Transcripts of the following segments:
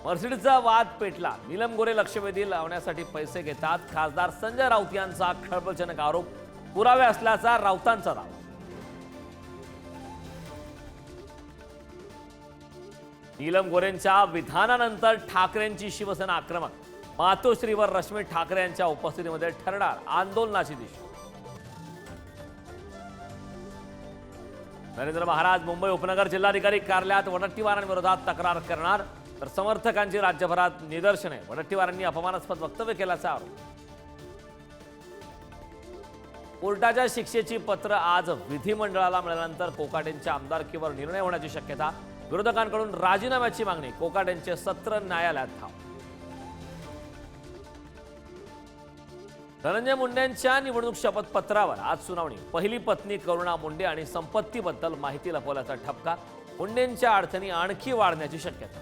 मर्सिडीजचा वाद पेटला। नीलम गोरे लक्षवेधी लावण्यासाठी पैसे घेतात। खासदार संजय राऊत यांचा खळबळजनक आरोप, पुरावे असल्याचा राऊतांचा दावा। नीलम गोरेंच्या विधानानंतर ठाकरेंची शिवसेना आक्रमक। मातोश्रीवर रश्मी ठाकरे यांच्या उपस्थितीमध्ये ठरणार आंदोलनाची दिशा। नरेंद्र महाराज मुंबई उपनगर जिल्हाधिकारी कार्यालयात वडट्टीवारांविरोधात तक्रार करणार, तर समर्थकांची राज्यभरात निदर्शने। वडट्टीवारांनी अपमानास्पद वक्तव्य केल्याचा आरोप। कोर्टाच्या शिक्षेची पत्र आज विधिमंडळाला मिळाल्यानंतर कोकाटेंच्या आमदारकीवर निर्णय होण्याची शक्यता। विरोधकांकडून राजीनाम्याची मागणी, कोकाटेंचे सत्र न्यायालयात धाव। धनंजय मुंडेंच्या निवडणूक शपथपत्रावर आज सुनावणी। पहिली पत्नी करुणा मुंडे आणि संपत्तीबद्दल माहिती लपवल्याचा ठपका, मुंडेंच्या अडचणी आणखी वाढण्याची शक्यता।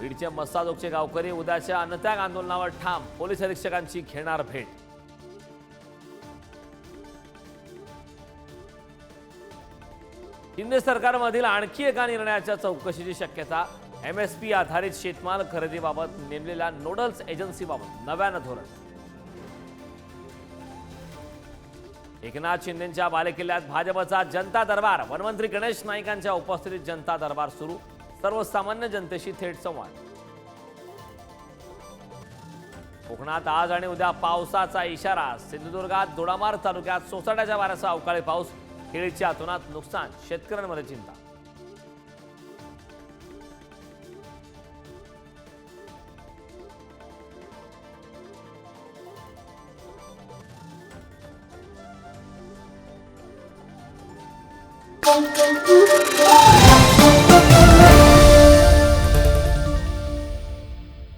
बीडचे मस्साजोगचे गावकरी उद्याच्या अन्नत्याग आंदोलनावर ठाम, पोलीस अधीक्षकांची घेणार भेट। शिंदे सरकारमधील आणखी एका निर्णयाच्या चौकशीची शक्यता। एमएसपी आधारित शेतमाल खरेदीबाबत नेमलेल्या नोडल्स एजन्सीबाबत नव्यानं धोरण। एकनाथ शिंदेंच्या बालेकिल्ल्यात भाजपचा जनता दरबार। वनमंत्री गणेश नाईकांच्या उपस्थितीत जनता दरबार सुरू, सर्वसामान्य जनतेशी थेट संवाद। कोकणात आज आणि उद्या पावसाचा इशारा। सिंधुदुर्गात दोडामार्ग तालुक्यात सोसाट्याच्या वाऱ्यासह अवकाळी पाऊस, केळीच्या अतोनात नुकसान, शेतकऱ्यांमध्ये चिंता।